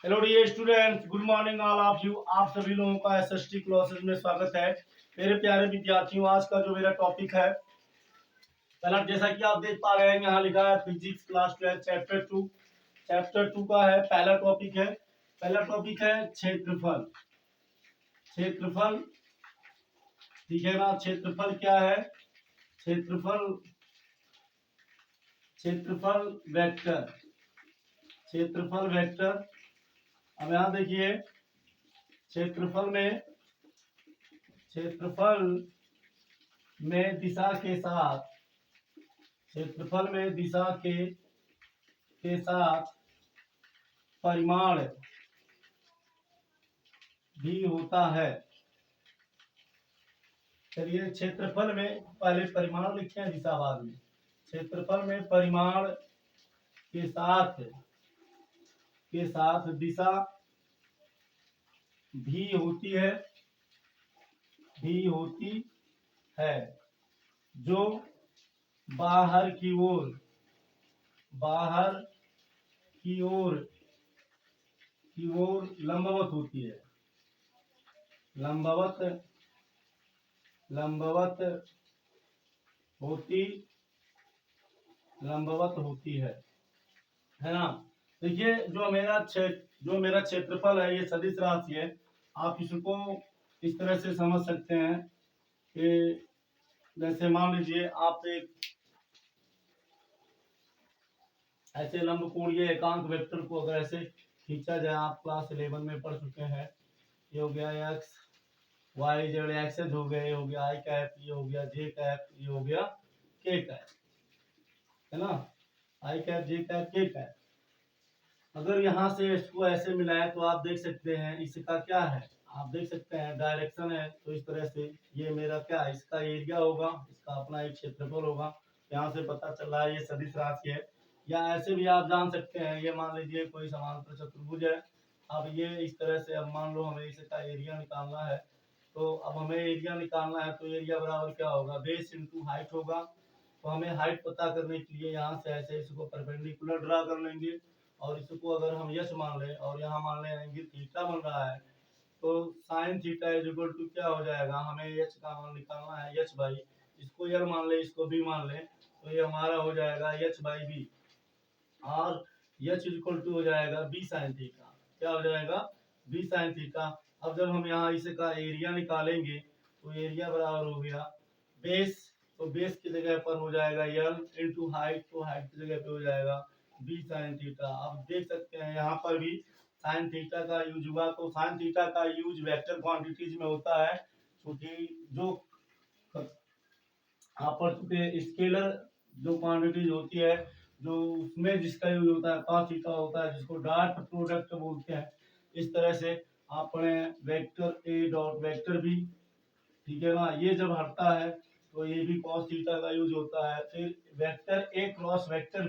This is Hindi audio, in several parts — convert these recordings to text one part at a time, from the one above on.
Hello dear students, good morning all of you. आप सभी लोगों का एसएसटी क्लासेस में स्वागत है। मेरे प्यारे विद्यार्थियों, आज का जो मेरा टॉपिक है, पहला जैसा कि आप देख पा रहे हैं यहाँ लिखा है फिजिक्स क्लास 12 चैप्टर 2 का है। पहला टॉपिक है क्षेत्रफल। क्षेत्रफल, ठीक है ना। क्षेत्रफल क्या है? क्षेत्रफल क्षेत्रफल वेक्टर। क्षेत्रफल वेक्टर। अब यहाँ देखिए, क्षेत्रफल में दिशा के साथ, क्षेत्रफल में दिशा के साथ परिमाण भी होता है। चलिए, क्षेत्रफल में पहले परिमाण लिखते हैं, दिशा बाद में। क्षेत्रफल में परिमाण के साथ दिशा भी होती है, जो बाहर की ओर लंबवत होती है। लंबवत होती है ना। देखिए, जो मेरा क्षेत्रफल है, ये सदिश राशि है। आप इसको इस तरह से समझ सकते हैं कि जैसे मान लीजिए आप एक ऐसे लंबकोणीय एकांक वेक्टर को अगर ऐसे खींचा जाए, आप क्लास 11 में पढ़ चुके हैं। ये हो गया एक्स वाई जेड एक्सेस हो गया, ये हो गया आई कैप, ये हो गया जे कैप, ये हो गया के कैप, है ना। आई कैप, जे कैप, के कैप। अगर यहाँ से इसको ऐसे मिलाए तो आप देख सकते हैं इसका क्या है। आप देख सकते हैं डायरेक्शन है। तो इस तरह से ये मेरा क्या है, इसका एरिया होगा, इसका अपना एक क्षेत्रफल होगा। यहाँ से पता चल रहा है ये सदिश राशि है। या ऐसे भी आप जान सकते हैं, ये मान लीजिए कोई समांतर चतुर्भुज है। अब ये इस तरह से, अब मान लो हमें इसका एरिया निकालना है। तो अब हमें एरिया निकालना है, तो एरिया बराबर क्या होगा, बेस इंटू हाइट होगा। तो हमें हाइट पता करने के लिए यहाँ से ऐसे इसको परपेंडिकुलर ड्रा कर लेंगे, और इसको अगर हम यच मान लें और यहाँ मान लें एंगल थीटा बन रहा है, तो sine theta is equal to क्या हो जाएगा, हमें एच का मान निकालना है, एच बाई, इसको यल मान ले, इसको बी मान ले, तो ये हमारा हो जाएगा एच बाई बी, और एच इक्वल टू हो जाएगा बी साइन थीटा। क्या हो जाएगा, बी साइन थीटा। अब जब हम यहाँ इसका एरिया निकालेंगे, तो एरिया बराबर हो गया बेस, तो बेस की जगह पर हो जाएगा यल इंटू हाइट, तो हाइट की जगह पे हो जाएगा बी साइन थीटा। अब देख सकते हैं यहाँ पर भी साइन थीटा का यूज हुआ। तो साइन थीटा का यूज वेक्टर क्वांटिटीज में होता है, क्योंकि जो आप पढ़ चुके स्केलर जो क्वांटिटीज होती है, जो उसमें जिसका यूज होता है कॉस थीटा होता है, जिसको डॉट प्रोडक्ट बोलते हैं। इस तरह से आप पढ़े वेक्टर ए डॉट वेक्टर भी, ठीक है ना। ये जब हटता है तो ये भी कॉस थीटा का यूज होता है। फिर वेक्टर ए क्रॉस वेक्टर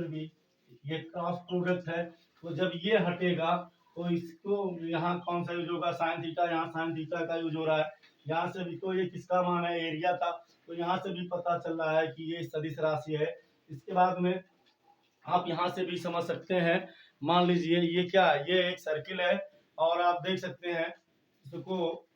भी ये क्रॉस प्रोडक्ट है। तो जब ये हटेगा तो इसको यहाँ कौन सा यूज होगा, साइन थीटा। यहाँ साइन थीटा का यूज हो रहा है। यहाँ से भी तो ये किसका मान है, एरिया का। तो यहाँ से भी पता चल रहा है कि ये सदिश राशि है। इसके बाद में आप यहाँ से भी समझ सकते हैं, मान लीजिए ये क्या है, ये एक सर्किल है, और आप देख सकते हैं इसको,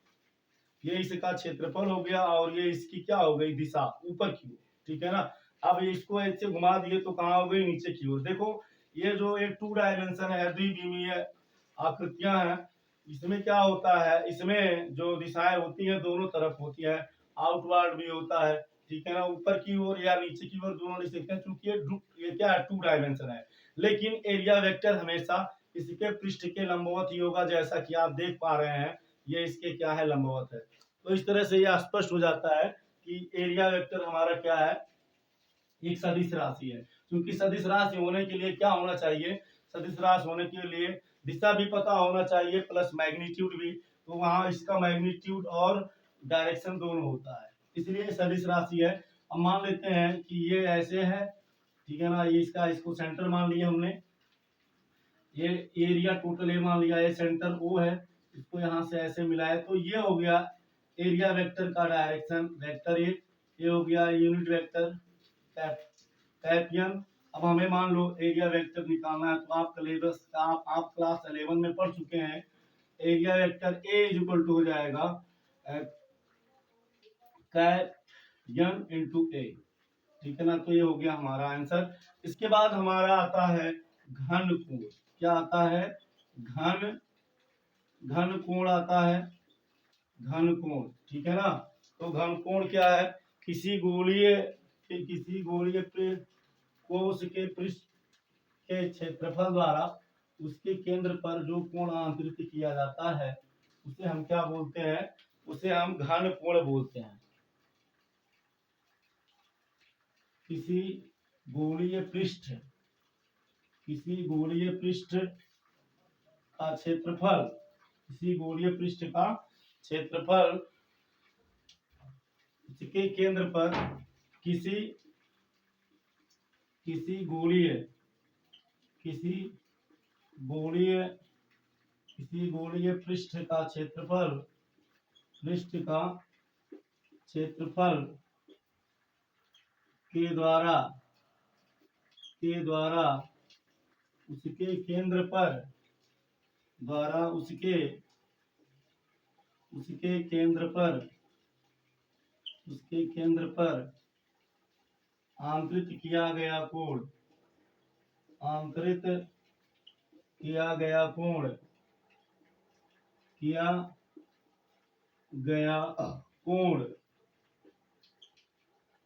ये इसका क्षेत्रफल हो गया, और ये इसकी क्या हो गई, दिशा ऊपर की ओर, ठीक है ना। अब इसको ऐसे घुमा दिए तो कहाँ हो गई, नीचे की ओर। देखो, ये जो एक 2 डायमेंशन है, द्विविमीय आकृतियां हैं, इसमें क्या होता है, इसमें जो दिशाएं होती हैं दोनों तरफ होती है, आउटवर्ड भी होता है, ठीक है ना, ऊपर की ओर या नीचे की ओर दोनों लिख सकते हैं, क्योंकि ये क्या है, 2 डायमेंशन है। लेकिन एरिया वेक्टर हमेशा इसके पृष्ठ के लंबवत ही होगा, जैसा कि आप देख पा रहे हैं, ये इसके क्या है, लंबवत है। तो इस तरह से यह स्पष्ट हो जाता है कि एरिया वेक्टर हमारा क्या है, एक सदिश राशि है। क्योंकि सदिश राशि होने के लिए क्या होना चाहिए, सदिश राशि होने के लिए दिशा भी पता होना चाहिए, प्लस मैग्नीट्यूड भी। तो वहां इसका मैग्नीट्यूड और डायरेक्शन दोनों होता है, इसलिए सदिश राशि है। अब मान लेते हैं कि ये ऐसे है, ठीक है ना, ये इसको सेंटर मान लिया हमने, ये एरिया टोटल ए मान लिया, ये सेंटर ओ है, इसको यहाँ से ऐसे मिलाए तो ये हो गया एरिया वेक्टर का डायरेक्शन, वेक्टर ए। ये हो गया यूनिट वेक्टर कैपियन। अब हमें मान लो एरिया वेक्टर निकालना है, तो आप क्लास 11 में पढ़ चुके हैं। Area vector A is equal to हो जाएगा कैप यन इंटू ए, ठीक है ना। तो ये हो गया हमारा आंसर। इसके बाद हमारा आता है घन कोण। क्या आता है? घन कोण आता है, घन कोण, ठीक है ना। तो घन कोण क्या है? किसी गोलीय कोश के पृष्ठ के क्षेत्रफल द्वारा उसके केंद्र पर जो कोण आंतरित किया जाता है उसे हम क्या बोलते हैं? उसे हम घन कोण बोलते हैं। किसी गोलीय पृष्ठ का क्षेत्रफल, किसी गोलीय पृष्ठ का क्षेत्रफल इसके केंद्र पर किसी गोलीय पृष्ठ का क्षेत्रफल के द्वारा उसके केंद्र पर आंतरित किया गया कोण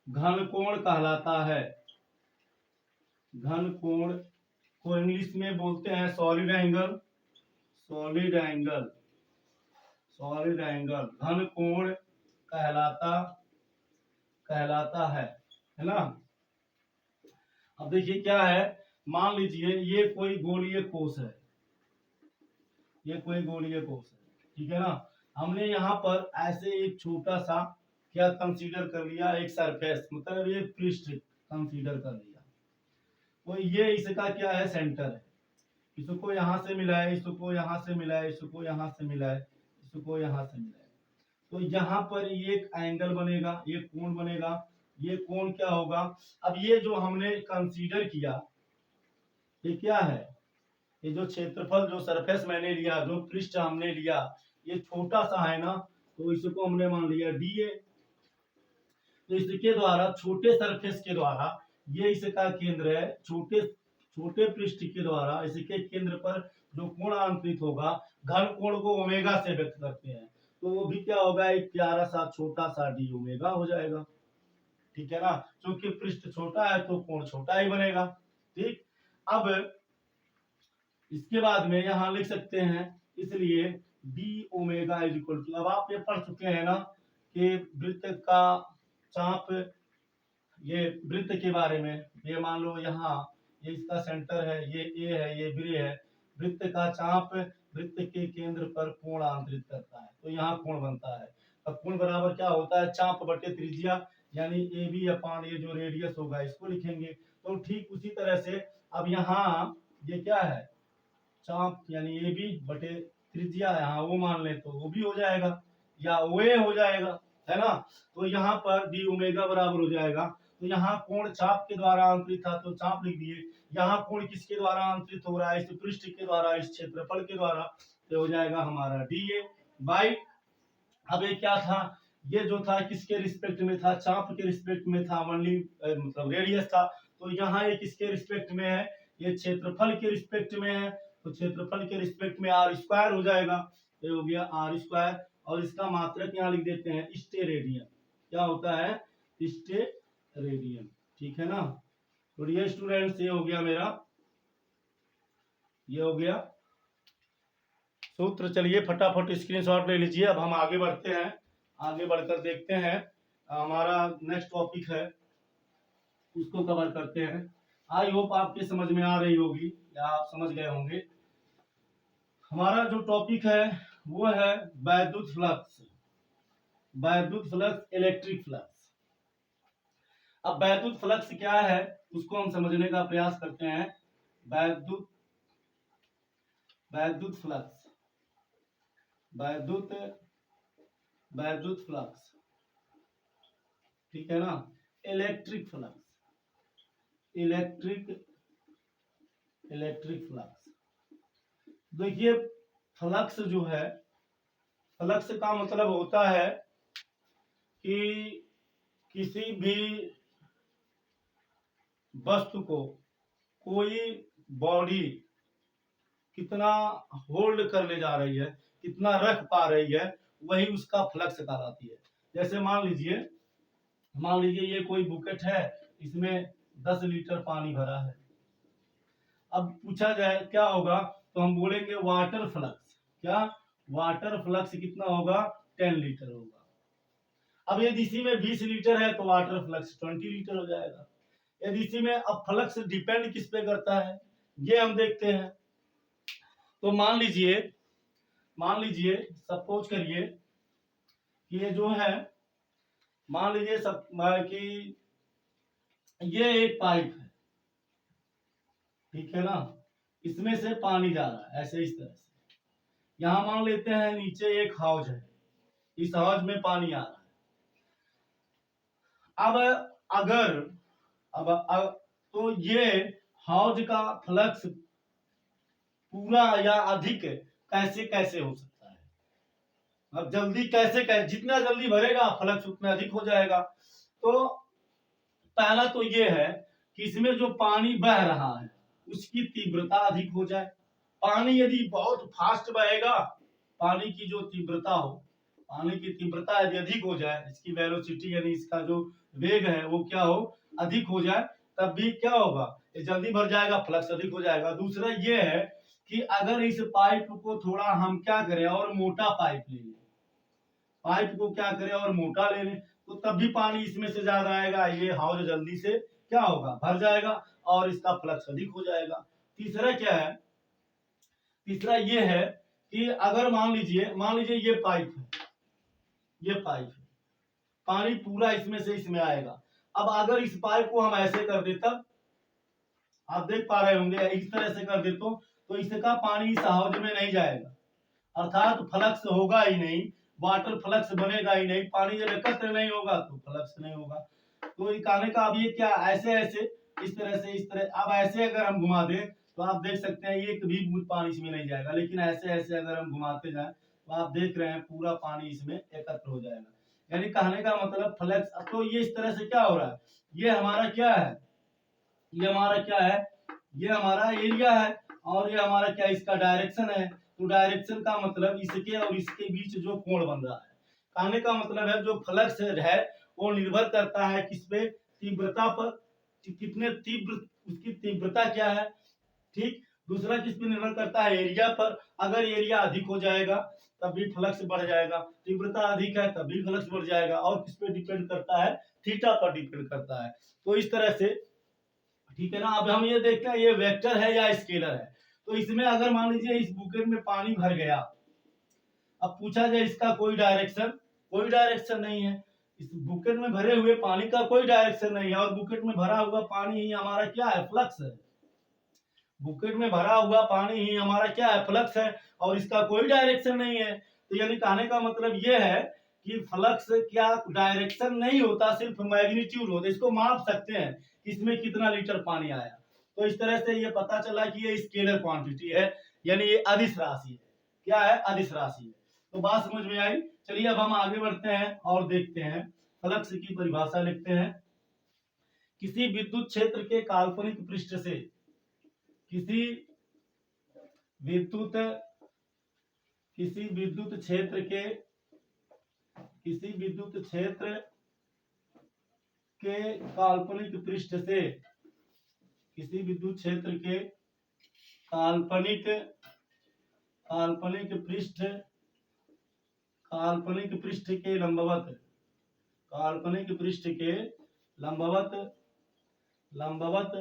घन कोण कहलाता है। घन कोण को इंग्लिश में बोलते हैं सॉलिड एंगल। घन कोण कहलाता है ना। अब देखिए क्या है, मान लीजिए ये कोई गोलीय कोश है, ठीक है ना। हमने यहाँ पर ऐसे एक छोटा सा क्या कंसीडर कर लिया, एक सरफेस, मतलब ये पृष्ठ कंसीडर कर लिया। तो ये इसका क्या है? सेंटर है। इसको यहाँ से मिलाए, इसको यहाँ से मिलाए, इसको यहाँ से मिलाए, इसको यहाँ से मिलाए, तो यहाँ पर ये एक एंगल बनेगा, ये कोण बनेगा। ये कोण क्या होगा? अब ये जो हमने कंसीडर किया, ये क्या है? ये जो क्षेत्रफल, जो सरफेस मैंने लिया, जो पृष्ठ हमने लिया, ये छोटा सा है ना, तो इसको हमने मान लिया dA। तो इसके द्वारा, छोटे सरफेस के द्वारा, ये इसका केंद्र है, छोटे पृष्ठ के द्वारा इसके केंद्र पर जो कोण आंतरित होगा, घन कोण को ओमेगा से व्यक्त करते हैं, तो वो भी क्या होगा? एक प्यारा सा छोटा सा डी ओमेगा हो जाएगा, ठीक है ना। क्योंकि पृष्ठ छोटा है तो कोण छोटा ही बनेगा, ठीक। अब इसके बाद में यहां लिख सकते हैं, इसलिए d omega is equal to, अब आप ये पढ़ चुके हैं ना कि वृत्त का चाप, ये वृत्त के बारे में, ये मान लो यहाँ ये इसका सेंटर है, ये ए है, ये बी है। वृत्त का चाप वृत्त के केंद्र पर कोण आंतरित करता है, तो यहाँ कोण बनता है। अब कोण बराबर क्या होता है? चाप बटे त्रिज्या, यानी ए बी अपान ये जो रेडियस होगा इसको लिखेंगे। तो ठीक उसी तरह से अब यहाँ ये क्या है? चाप यानी ए बी बटे त्रिज्या, यहाँ वो मान ले तो वो भी हो जाएगा, या वो हो जाएगा, है ना। तो यहाँ पर डी ओमेगा बराबर हो जाएगा। तो यहाँ कोण चाप के द्वारा अंतरित था तो चाप लिख दिए, यहाँ कोण किसके द्वारा अंतरित हो रहा है? इस पृष्ठ के द्वारा, इस क्षेत्रफल के द्वारा, तो हो जाएगा हमारा डीए बाई, अब ये क्या था? ये जो था किसके रिस्पेक्ट में था? चाप के रिस्पेक्ट में था, ओनली मतलब रेडियस था। तो यहाँ ये किसके रिस्पेक्ट में है? ये क्षेत्रफल के रिस्पेक्ट में है, तो क्षेत्रफल के रिस्पेक्ट में आर स्क्वायर हो जाएगा, ये हो गया आर स्क्वायर। और इसका मात्रक यहाँ लिख देते हैं स्टेरेडियन। क्या होता है? स्टेरेडियन, ठीक है ना। तो डियर स्टूडेंट्स, ये हो गया मेरा, ये हो गया सूत्र। चलिए फटाफट स्क्रीनशॉट ले लीजिए। अब हम आगे बढ़ते हैं, आगे बढ़कर देखते हैं हमारा नेक्स्ट टॉपिक है, उसको कवर करते हैं। आई होप आपके समझ में आ रही होगी या आप समझ गए होंगे। हमारा जो टॉपिक है वो है वैद्युत फ्लक्स, इलेक्ट्रिक फ्लक्स। अब वैद्युत फ्लक्स क्या है उसको हम समझने का प्रयास करते हैं। वैद्युत फ्लक्स, वैद्युत फ्लक्स, ठीक है ना। Electric flux, electric flux. देखिए फ्लक्स जो है, फ्लक्स का मतलब होता है कि किसी भी वस्तु को कोई बॉडी कितना होल्ड कर ले जा रही है, कितना रख पा रही है, वही उसका फ्लक्स कहलाती है। जैसे मान लीजिए ये कोई बुकेट है, इसमें 10 लीटर पानी भरा है। अब पूछा जाए क्या होगा, तो हम बोलेंगे वाटर फ्लक्स। क्या वाटर फ्लक्स कितना होगा, 10 लीटर होगा। अब यदि इसी में 20 लीटर है तो वाटर फ्लक्स 20 लीटर हो जाएगा। यदि इसी में अब फ्लक्स डिपेंड किस पे करता है, ये हम देखते हैं। तो मान लीजिए सपोज करिए कि ये जो है, मान लीजिए सब कि ये एक पाइप है, ठीक है ना, इसमें से पानी जा रहा है ऐसे इस तरह से। यहां मान लेते हैं नीचे एक हाउस है, इस हाउस में पानी आ रहा है। अब तो ये हाउस का फ्लक्स पूरा या अधिक कैसे कैसे हो सकता है। अब जल्दी कैसे जितना जल्दी भरेगा फ्लक्स उतना अधिक हो जाएगा। तो पहला तो ये है कि इसमें जो पानी बह रहा है उसकी तीव्रता अधिक हो जाए। पानी यदि बहुत फास्ट बहेगा, पानी की जो तीव्रता हो, पानी की तीव्रता यदि अधिक हो जाए, इसकी वेलोसिटी यानी इसका जो वेग है वो क्या हो, अधिक हो जाए, तब भी क्या होगा, ये जल्दी भर जाएगा, फ्लक्स अधिक हो जाएगा। दूसरा ये है कि अगर इस पाइप को थोड़ा हम क्या करें और मोटा पाइप ले लें, पाइप को क्या करें और मोटा ले लें, तो तब भी पानी इसमें से ज्यादा आएगा, ये हाउस जल्दी से क्या होगा, भर जाएगा और इसका फ्लक्स अधिक हो जाएगा। तीसरा क्या है, तीसरा ये है कि अगर मान लीजिए ये पाइप है, पानी पूरा इसमें से इसमें आएगा। अब अगर इस पाइप को हम ऐसे कर दे, तब आप देख पा रहे होंगे, इस तरह से कर दे तो इसका पानी इस हाउस में नहीं जाएगा, अर्थात फ्लक्स होगा ही नहीं, वाटर फ्लक्स बनेगा ही नहीं। पानी जब एकत्र नहीं होगा तो फ्लक्स नहीं होगा। तो कहने का अब ये क्या, ऐसे इस तरह अब ऐसे अगर हम घुमा दें तो आप देख सकते हैं ये कभी बूंद पानी इसमें नहीं जाएगा, लेकिन ऐसे अगर हम घुमाते जाए तो आप देख रहे हैं पूरा पानी इसमें एकत्र हो जाएगा। यानी कहने का मतलब फ्लक्स। अब तो ये इस तरह से क्या हो रहा है, ये हमारा क्या है, ये हमारा एरिया है, और ये हमारा क्या, इसका डायरेक्शन है। तो डायरेक्शन का मतलब इसके और इसके बीच जो कोण बन रहा है, कहने का मतलब है जो फ्लक्स है वो निर्भर करता है किस पे, तीव्रता पर, कितने तीव्र उसकी तीव्रता क्या है, ठीक। दूसरा किस पे निर्भर करता है, एरिया पर। अगर एरिया अधिक हो जाएगा तब भी फ्लक्स बढ़ जाएगा, तीव्रता अधिक है तब भी फ्लक्स बढ़ जाएगा। और किस पे डिपेंड करता है, थीटा पर डिपेंड करता है। तो इस तरह से, ठीक है ना। अब हम ये देखते हैं ये वेक्टर है या स्केलर है। तो इसमें अगर मान लीजिए इस बुकेट में पानी भर गया, अब पूछा जाए इसका कोई डायरेक्शन नहीं है। इस बुकेट में भरे हुए पानी का कोई डायरेक्शन नहीं है, और बुकेट में भरा हुआ पानी ही हमारा क्या है, फ्लक्स है। बुकेट में भरा हुआ पानी ही हमारा क्या है, फ्लक्स है, और इसका कोई डायरेक्शन नहीं है। तो यानी कहने का मतलब ये है कि फ्लक्स क्या डायरेक्शन नहीं होता, सिर्फ मैग्नीट्यूड होता है। इसको माप सकते हैं कि इसमें कितना लीटर पानी आया। तो इस तरह से ये पता चला कि ये स्केलर क्वांटिटी है, यानी ये अदिश राशि है। क्या है, अदिश राशि है। तो बात समझ में आई। चलिए अब हम आगे बढ़ते हैं और देखते हैं, फ्लक्स की परिभाषा लिखते हैं। किसी विद्युत क्षेत्र के काल्पनिक पृष्ठ से किसी विद्युत क्षेत्र के काल्पनिक पृष्ठ से, किसी विद्युत क्षेत्र के काल्पनिक पृष्ठ के लंबवत,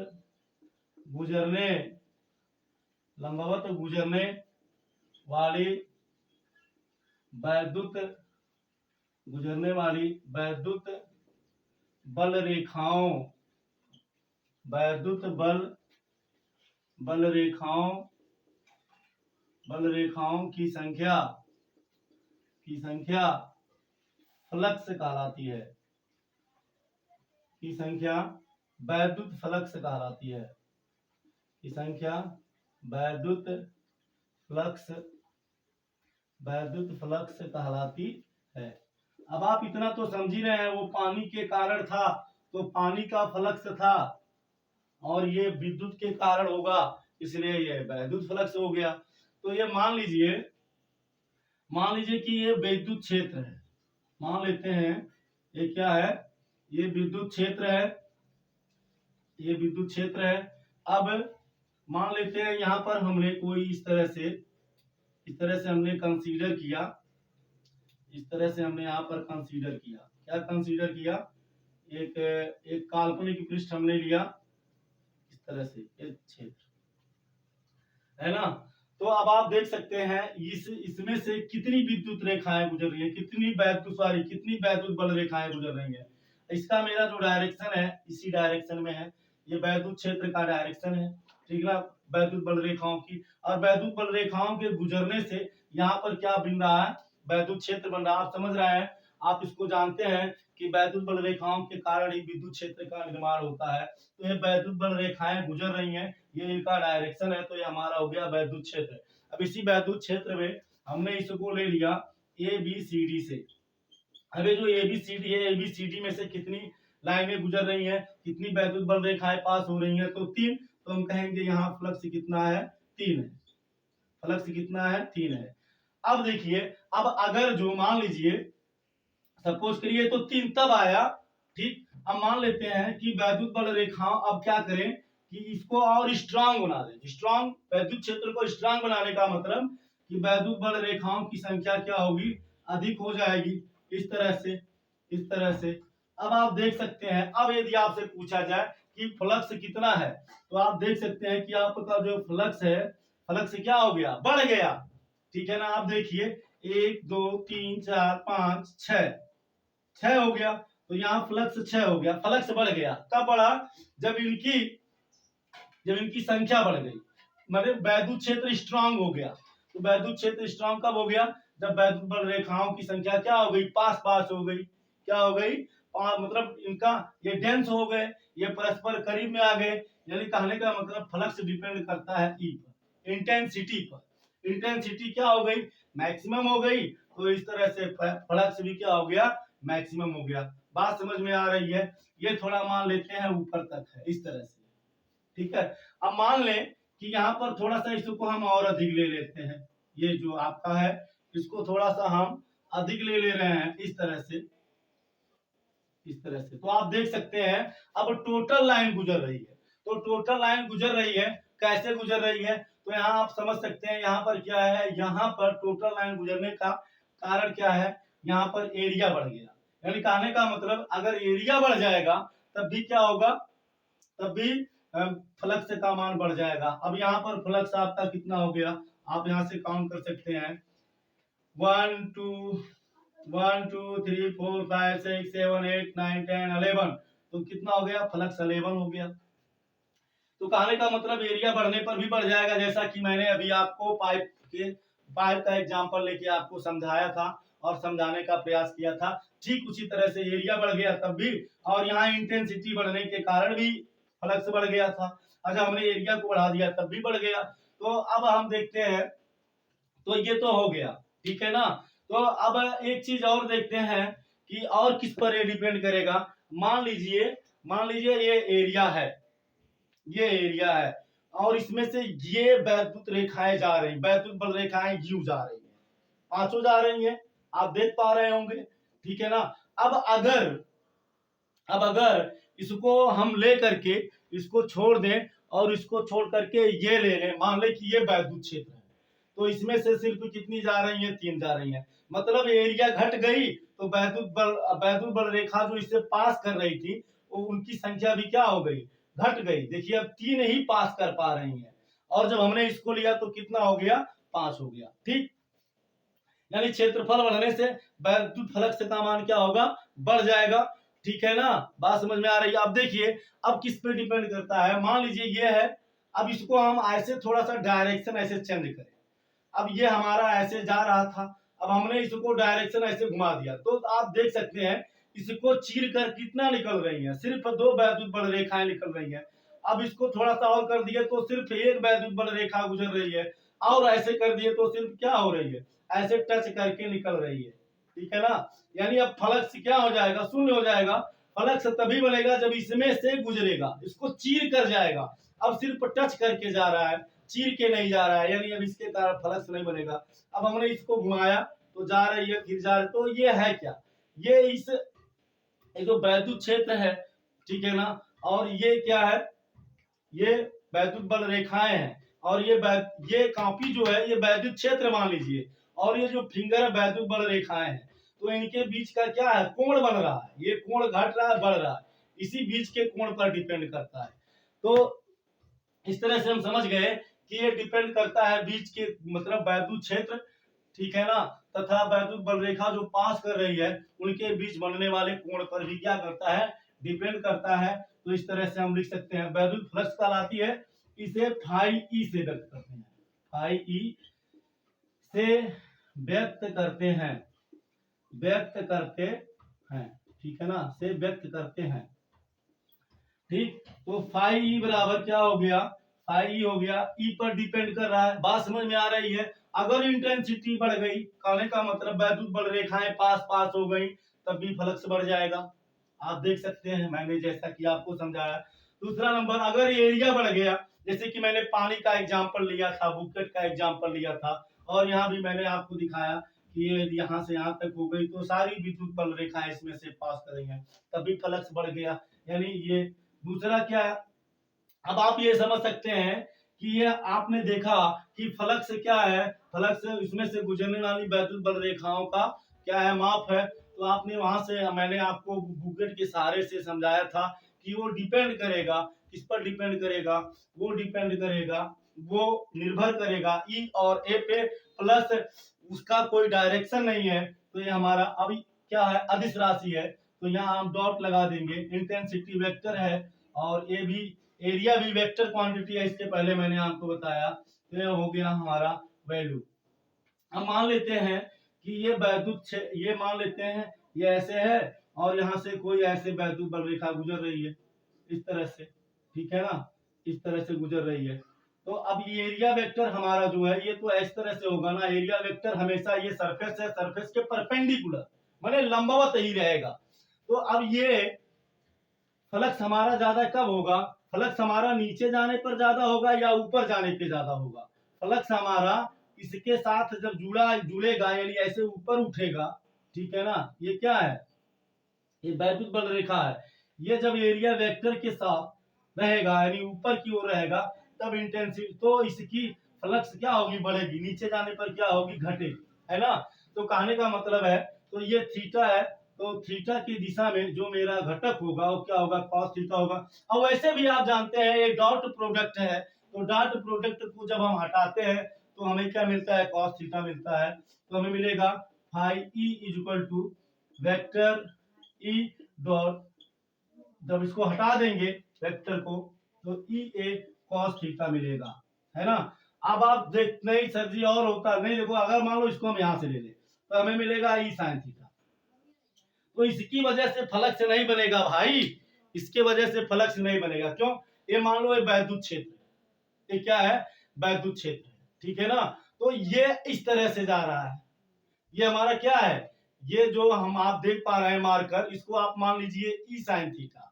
गुजरने वाली वैद्युत बल रेखाओं की संख्या फ्लक्स कहलाती है, की संख्या वैद्युत फ्लक्स कहलाती है। ये संख्या वैद्युत फ्लक्स कहलाती है। अब आप इतना तो समझ ही रहे हैं, वो पानी के कारण था तो पानी का फ्लक्स था, और ये विद्युत के कारण होगा इसलिए ये वैद्युत फ्लक्स हो गया। तो ये मान लीजिए कि ये विद्युत क्षेत्र है, मान लेते हैं ये क्या है, ये विद्युत क्षेत्र है, ये विद्युत क्षेत्र है। अब मान लेते हैं यहाँ पर हमने कोई इस तरह से हमने कंसीडर किया, इस तरह से हमने यहाँ पर कंसीडर किया, क्या कंसीडर किया, एक काल्पनिक पृष्ठ हमने लिया इस तरह से, एक क्षेत्र है ना। तो अब आप देख सकते हैं इसमें से कितनी विद्युत रेखाएं गुजर रही है, कितनी वैद्युत बल रेखाएं गुजर रही है। इसका मेरा जो डायरेक्शन है इसी डायरेक्शन में है, ये वैद्युत क्षेत्र का डायरेक्शन है, ठीक है ना, वैद्युत बल रेखाओं की। और वैद्युत बल रेखाओं के गुजरने से यहाँ पर क्या बन रहा है, वैद्युत क्षेत्र बन रहा है। आप समझ रहे हैं, आप इसको जानते हैं कि वैद्युत बल रेखाओं के कारण ही विद्युत क्षेत्र का निर्माण होता है। तो ये वैद्युत बल रेखाएं गुजर रही हैं, ये इनका डायरेक्शन है, तो ये हमारा हो गया वैद्युत क्षेत्र। अब इसी वैद्युत क्षेत्र में हमने इसको ले लिया ए बी सी डी से। अब ये जो ए बी सी डी है, ए बी सी डी में से कितनी लाइनें गुजर रही हैं, कितनी वैद्युत बल रेखाएं पास हो रही हैं, तो 3। तो हम कहेंगे यहाँ फ्लक्स कितना है, 3 है, फ्लक्स कितना है, 3 है। अब देखिए, अब अगर जो मान लीजिए सपोज करिए तो 3 तब आया, ठीक। अब मान लेते हैं कि वैद्युत बल रेखाओं, अब क्या करें कि इसको और स्ट्रांग बना दें। स्ट्रांग वैद्युत क्षेत्र को स्ट्रांग बनाने का मतलब कि वैद्युत बल रेखाओं की संख्या क्या होगी, अधिक हो जाएगी, इस तरह से, इस तरह से। अब आप देख सकते हैं, अब यदि आपसे पूछा जाए कि फ्लक्स कितना है, तो आप देख सकते हैं कि आपका जो फ्लक्स है, फ्लक्स क्या हो गया, बढ़ गया, ठीक है ना। आप देखिए 1 2 3 4 5 6 हो गया, तो यहाँ फ्लक्स 6 हो गया, फ्लक्स बढ़ गया। कब बढ़ा, जब इनकी संख्या बढ़ गई, मतलब वैद्युत क्षेत्र स्ट्रांग हो गया। तो वैद्युत क्षेत्र स्ट्रांग कब हो गया, जब वैद्युत बल रेखाओं की संख्या क्या हो गई, पास हो गई, क्या हो गई, मतलब इनका ये डेंस हो गए, ये परस्पर करीब में आ गए। यानी कहने का मतलब फ्लक्स डिपेंड करता है ई पर, इंटेंसिटी पर। इंटेंसिटी क्या हो गई, मैक्सिमम हो गई, तो इस तरह से फ्लक्स भी क्या हो गया, मैक्सिमम हो गया। बात समझ में आ रही है। ये थोड़ा मान लेते हैं ऊपर तक है, इस तरह से, ठीक है। अब मान लें कि यहाँ पर थोड़ा सा इसको हम और अधिक ले लेते हैं, ये जो आपका है इसको थोड़ा सा हम अधिक ले रहे हैं, इस तरह से, इस तरह से। तो आप देख सकते हैं अब टोटल लाइन गुजर रही है। तो टोटल लाइन गुजर रही है, कैसे गुजर रही है, तो यहाँ आप समझ सकते हैं, यहाँ पर क्या है, यहाँ पर टोटल लाइन गुजरने का कारण क्या है, यहाँ पर एरिया बढ़ गया। यानी कहने का मतलब अगर एरिया बढ़ जाएगा तब भी क्या होगा, तब भी फ्लक्स का मान बढ़ जाएगा। अब यहाँ पर फ्लक्स आपका कितना हो गया, आप यहाँ से काउंट कर सकते हैं, 1 2 1 2 3 4 5 6 7 8 9 10 11। तो कितना हो गया, फ्लक्स 11 हो गया। तो कहने का मतलब एरिया बढ़ने पर भी बढ़ जाएगा, जैसा कि मैंने अभी आपको पाइप का एग्जांपल लेके आपको समझाया था और समझाने का प्रयास किया था। ठीक उसी तरह से एरिया बढ़ गया तब भी, और यहाँ इंटेंसिटी बढ़ने के कारण भी फ्लक्स बढ़ गया था। अच्छा, हमने एरिया को बढ़ा दिया तब भी बढ़ गया। तो अब हम देखते हैं, तो ये तो हो गया, ठीक है ना। तो अब एक चीज और देखते हैं कि और किस पर ये डिपेंड करेगा। मान लीजिए ये एरिया है, ये एरिया है, और इसमें से ये वैद्युत रेखाएं जा रही, वैद्युत बल रेखाएं यू जा रही है, पांचों जा रही हैं, आप देख पा रहे होंगे, ठीक है ना। अब अगर इसको हम ले करके इसको छोड़ दें और इसको छोड़ करके ये ले लें, मान लें कि ये वैद्युत क्षेत्र है, तो इसमें से सिर्फ कितनी जा रही है, 3 जा रही है। मतलब एरिया घट गई तो वैद्युत बल रेखा जो इससे पास कर रही थी, वो उनकी संख्या भी क्या हो गई, घट गई। देखिए अब 3 ही पास कर पा रही हैं, और जब हमने इसको लिया तो कितना हो गया, 5 हो गया, ठीक। यानी क्षेत्रफल बढ़ने से वैद्युत फ्लक्स का मान क्या होगा, बढ़ जाएगा, ठीक है ना। बात समझ में आ रही है। अब देखिए अब किस पे डिपेंड करता है, मान लीजिए ये है, अब इसको हम ऐसे थोड़ा सा डायरेक्शन ऐसे चेंज करें। अब ये हमारा ऐसे जा रहा था, अब हमने इसको डायरेक्शन ऐसे घुमा दिया, तो आप देख सकते हैं इसको चीर कर कितना निकल रही है, सिर्फ 2 वैद्युत बल रेखाएं निकल रही हैं। अब इसको थोड़ा सा और कर दिए तो सिर्फ 1 वैद्युत बल रेखा गुजर रही है, और ऐसे कर दिए तो सिर्फ क्या हो रही है, ऐसे टच करके निकल रही है। ठीक है ना, यानी अब फ्लक्स क्या हो जाएगा, शून्य हो जाएगा। फ्लक्स तभी बनेगा जब इसमें से गुजरेगा, इसको चीर कर जाएगा। अब सिर्फ टच करके जा रहा है, चीर के नहीं जा रहा है, यानी अब इसके कारण फ्लक्स नहीं बनेगा। अब हमने इसको घुमाया तो जा रही है, फिर जा रही है, तो ये है क्या, ये इस जो वैद्युत क्षेत्र है, ठीक है ना, और ये क्या है, ये वैद्युत बल रेखाएं हैं, और ये कॉपी जो है ये वैद्युत क्षेत्र मान लीजिए, और ये जो फिंगर है वैद्युत बल रेखाएं हैं। तो इनके बीच का क्या है, कोण बन रहा है, ये कोण घट रहा है बढ़ रहा है, इसी बीच के कोण पर डिपेंड करता है। तो इस तरह से हम समझ गए कि ये डिपेंड करता है बीच के मतलब वैद्युत क्षेत्र, ठीक है ना, तथा वैद्युत बल रेखा जो पास कर रही है उनके बीच बनने वाले कोण पर भी क्या करता है, डिपेंड करता है। तो इस तरह से हम लिख सकते हैं वैद्युत फ्लक्स कहलाती है, इसे फाई ई से व्यक्त करते हैं, फाई ई से व्यक्त करते हैं, व्यक्त करते हैं, ठीक है ना, से व्यक्त करते हैं। ठीक, तो फाई ई बराबर क्या हो गया, फाई ई हो गया, ई पर डिपेंड कर रहा है, बात समझ में आ रही है। अगर इंटेंसिटी बढ़ गई, कहने का मतलब वैद्युत बल रेखाएं पास पास हो गई, तब भी फ्लक्स बढ़ जाएगा। आप देख सकते हैं मैंने जैसा कि आपको समझाया। दूसरा नंबर, अगर एरिया बढ़ गया, जैसे कि मैंने पानी का एग्जाम्पल लिया था, बुकेट का एग्जाम्पल लिया था, और यहाँ भी मैंने आपको दिखाया कि ये यहाँ से यहाँ तक हो गई, तो सारी विद्युत बल रेखाएं इसमें से पास करेंगे, तभी फ्लक्स बढ़ गया। यानी ये दूसरा क्या है, अब आप ये समझ सकते हैं कि ये आपने देखा कि फ्लक्स क्या है, फ्लक्स इसमें से गुजरने वाली वैद्युत बल रेखाओं का क्या है, माप है। तो आपने वहां से मैंने आपको बुकेट के सहारे से समझाया था कि वो डिपेंड करेगा, किस पर डिपेंड करेगा, वो डिपेंड करेगा, वो निर्भर करेगा ई और ए पे, प्लस उसका कोई डायरेक्शन नहीं है। तो ये हमारा अभी क्या है, अदिश राशि है, तो यहाँ हम डॉट लगा देंगे, इंटेंसिटी वेक्टर है, और ये भी एरिया भी वेक्टर क्वांटिटी है, इसके पहले मैंने आपको बताया। तो ये हो गया हमारा वैल्यू। हम मान लेते हैं कि ये वैद्युत, ये मान लेते हैं ये ऐसे है, और यहाँ से कोई ऐसे वैद्युत बल रेखा गुजर रही है इस तरह से, ठीक है ना, इस तरह से गुजर रही है। तो अब ये एरिया वेक्टर हमारा जो है ये तो इस तरह से होगा ना, एरिया वेक्टर हमेशा ये सरफेस है, सरफेस के परपेंडिकुलर माने लंबवत ही रहेगा। तो अब ये फ्लक्स हमारा ज्यादा कब होगा, फ्लक्स हमारा नीचे जाने पर ज्यादा होगा या ऊपर जाने पे ज्यादा होगा, फ्लक्स हमारा इसके साथ जब जुड़ेगा यानी ऐसे ऊपर उठेगा, ठीक है ना, ये क्या है, ये वैद्युत बल रेखा है, ये जब एरिया वेक्टर के साथ रहेगा यानी ऊपर की ओर रहेगा, तब इंटेंसिटी तो इसकी फ्लक्स क्या होगी, बढ़ेगी, नीचे जाने पर क्या होगी, घटेगी, है ना। तो कहने का मतलब है, तो ये थीटा है, तो थीटा की दिशा में जो मेरा घटक होगा वो क्या होगा, कॉस थीटा होगा। अब वैसे भी आप जानते हैं ये डॉट प्रोडक्ट है, तो डॉट प्रोडक्ट को जब हम हटाते हैं तो हमें क्या मिलता है, कॉस थीटा मिलता है। तो हमें मिलेगा phi E is equal to vector E dot, जब इसको हटा देंगे वेक्टर को तो ई ए कॉस थीटा मिलेगा, है ना। अब आप देख नहीं सर जी और होता नहीं, देखो अगर मान लो इसको हम यहां से ले लें तो हमें मिलेगा ई साइन थीटा। तो इसकी वजह से फ्लक्स नहीं बनेगा भाई, इसके वजह से फ्लक्स नहीं बनेगा, क्यों, ये मान लो ये वैद्युत क्षेत्र, ये क्या है, वैद्युत क्षेत्र, ठीक है ना। तो ये इस तरह से जा रहा है, ये हमारा क्या है, ये जो हम आप देख पा रहे हैं मार्कर, इसको आप मान लीजिए ई साइन थीटा,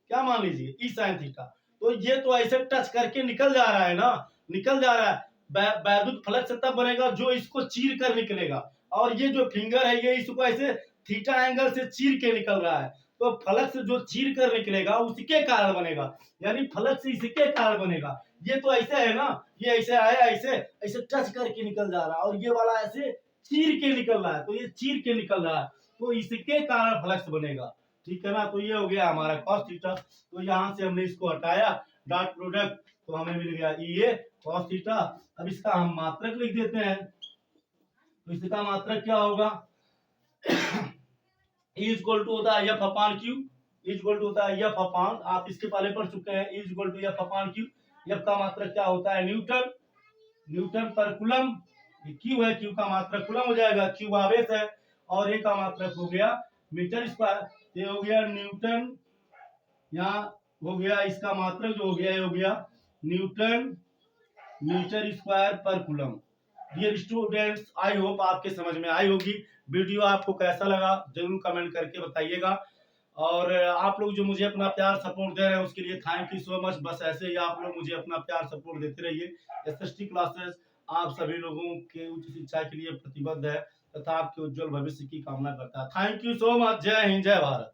क्या मान लीजिए, ई साइन थीटा। तो ये तो ऐसे टच करके निकल जा रहा है ना, निकल जा रहा है, वैद्युत फ्लक्स तब बनेगा जो इसको चीर कर निकलेगा, और ये जो फिंगर है ये इसको ऐसे थीटा एंगल से चीर के निकल रहा है, तो फ्लक्स जो चीर कर निकलेगा उसके कारण बनेगा, यानी फ्लक्स इसके कारण बनेगा। ये तो ऐसे है ना, ये ऐसे आया, ऐसे ऐसे टच करके निकल जा रहा है, और ये वाला ऐसे चीर के निकल रहा है, तो ये चीर के निकल रहा है, तो इसके कारण फ्लक्स बनेगा, ठीक है ना। तो ये हो गया हमारा कॉस थीटा। तो यहाँ से हमने इसको हटाया डॉट प्रोडक्ट, तो हमें मिल गया ये कॉस थीटा। अब इसका हम मात्रक लिख देते हैं, तो इसका मात्रक क्या होगा, ई इक्वल टू होता है F upon q, E equal to होता है एफ अपान, आप इसके पहले पढ़ चुके हैं, E equal to F upon q. F का मात्रक क्या होता है, न्यूटन, न्यूटन पर कूलम, क्यू है, क्यू का मात्रक कूलम हो जाएगा, क्यू आवेश है, और ए का मात्रक हो गया मीटर स्क्वायर, ये हो गया न्यूटन, यहाँ हो गया इसका मात्रक जो हो गया, ये हो गया न्यूटन मीटर स्क्वायर पर coulomb. Dear students, I hope आपके समझ में आई होगी। वीडियो आपको कैसा लगा जरूर कमेंट करके बताइएगा। और आप लोग जो मुझे अपना प्यार सपोर्ट दे रहे हैं उसके लिए थैंक यू सो मच। बस ऐसे ही आप लोग मुझे अपना प्यार सपोर्ट देते रहिए। एसएसटी क्लासेस आप सभी लोगों के उच्च शिक्षा के लिए प्रतिबद्ध है तथा आपके उज्जवल भविष्य की कामना करता है। Thank you so much. जय हिंद, जय भारत।